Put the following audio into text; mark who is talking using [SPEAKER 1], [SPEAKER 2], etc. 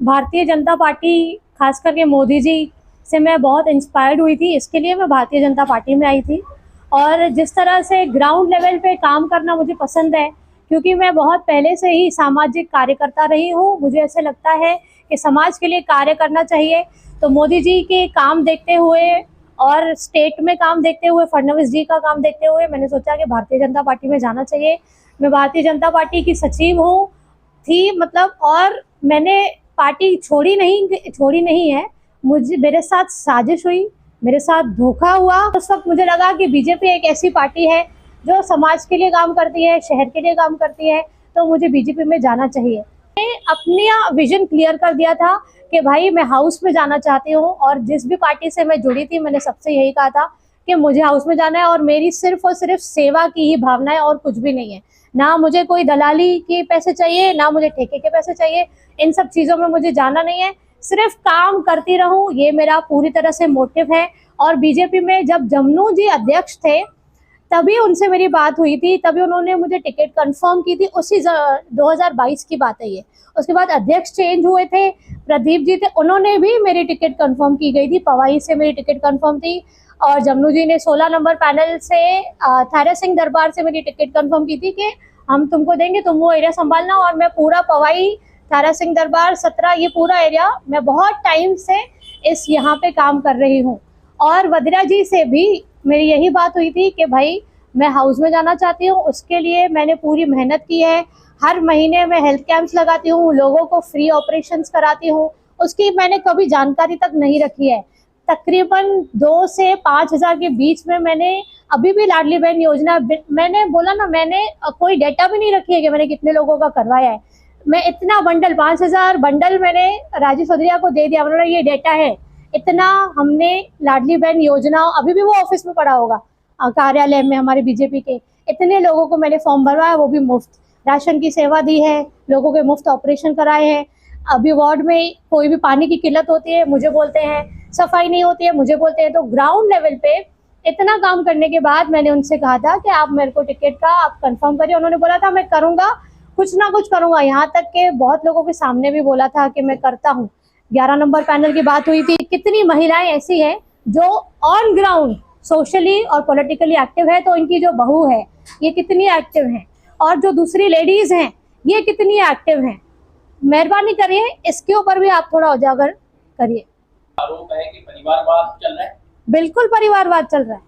[SPEAKER 1] Bharatiya Janata party, खास करके मोदी जी से मैं बहुत इंस्पायर्ड हुई थी। इसके लिए मैं भारतीय जनता पार्टी में आई थी। और जिस तरह से ग्राउंड लेवल पे काम करना मुझे पसंद है, क्योंकि मैं बहुत पहले से ही सामाजिक कार्यकर्ता रही हूँ। मुझे ऐसे लगता है कि समाज के लिए कार्य करना चाहिए। तो मोदी जी के काम देखते हुए और स्टेट में काम देखते हुए, फडणवीस जी का काम देखते हुए, मैंने सोचा कि भारतीय जनता पार्टी में जाना चाहिए। मैं भारतीय जनता पार्टी की सचिव हूँ थी मतलब, और मैंने पार्टी छोड़ी नहीं है। मुझे, मेरे साथ साजिश हुई, मेरे साथ धोखा हुआ। उस वक्त मुझे लगा कि बीजेपी एक ऐसी पार्टी है जो समाज के लिए काम करती है, शहर के लिए काम करती है, तो मुझे बीजेपी में जाना चाहिए। मैंने अपना विजन क्लियर कर दिया था कि भाई मैं हाउस में जाना चाहती हूँ, और जिस भी पार्टी से मैं जुड़ी थी मैंने सबसे यही कहा था कि मुझे हाउस में जाना है, और मेरी सिर्फ और सिर्फ सेवा की ही भावना है और कुछ भी नहीं है। ना मुझे कोई दलाली के पैसे चाहिए, ना मुझे ठेके के पैसे चाहिए। इन सब चीज़ों में मुझे जाना नहीं है, सिर्फ काम करती रहूं, ये मेरा पूरी तरह से मोटिव है। और बीजेपी में जब जमनू जी अध्यक्ष थे तभी उनसे मेरी बात हुई थी, तभी उन्होंने मुझे टिकट कंफर्म की थी। उसी 2022 की बात है ये। उसके बाद अध्यक्ष चेंज हुए थे, प्रदीप जी थे, उन्होंने भी मेरी टिकट कंफर्म की गई थी। पवाई से मेरी टिकट कंफर्म थी, और जमनू जी ने 16 नंबर पैनल से थारा सिंह दरबार से मेरी टिकट कंफर्म की थी कि हम तुमको देंगे, तुम वो एरिया संभालना। और मैं पूरा पवाई, थारा सिंह दरबार, 17, ये पूरा एरिया मैं बहुत टाइम से इस यहाँ पे काम कर रही हूँ। और वदिरा जी से भी मेरी यही बात हुई थी कि भाई मैं हाउस में जाना चाहती हूँ, उसके लिए मैंने पूरी मेहनत की है। हर महीने मैं हेल्थ कैंप्स लगाती हूँ, लोगों को फ्री ऑपरेशंस कराती हूँ, उसकी मैंने कभी जानकारी तक नहीं रखी है। तकरीबन 2 से 5 हज़ार के बीच में मैंने अभी भी लाडली बहन योजना, मैंने बोला ना, मैंने कोई डेटा भी नहीं रखी है कि मैंने कितने लोगों का करवाया है। मैं इतना बंडल, 5,000 बंडल मैंने राजीव सौधरिया को दे दिया, उन्होंने ये डेटा है। इतना हमने लाडली बहन योजना, अभी भी वो ऑफिस में पड़ा होगा कार्यालय में हमारे बीजेपी के, इतने लोगों को मैंने फॉर्म भरवाया, वो भी मुफ्त। राशन की सेवा दी है, लोगों के मुफ्त ऑपरेशन कराए हैं। अभी वार्ड में कोई भी पानी की किल्लत होती है मुझे बोलते हैं, सफाई नहीं होती है मुझे बोलते हैं। तो ग्राउंड लेवल पे इतना काम करने के बाद मैंने उनसे कहा था कि आप मेरे को टिकट का आप कंफर्म करिए। उन्होंने बोला था मैं करूँगा, कुछ ना कुछ करूँगा। यहाँ तक के बहुत लोगों के सामने भी बोला था कि मैं करता हूँ। 11 नंबर पैनल की बात हुई थी। कितनी महिलाएं ऐसी हैं जो ऑन ग्राउंड सोशली और पॉलिटिकली एक्टिव है, तो इनकी जो बहू है ये कितनी एक्टिव हैं, और जो दूसरी लेडीज हैं ये कितनी एक्टिव हैं। मेहरबानी करिए, इसके ऊपर भी आप थोड़ा उजागर करिए।
[SPEAKER 2] आरोप है कि परिवारवाद चल रहा है।
[SPEAKER 1] बिल्कुल परिवारवाद चल रहा है।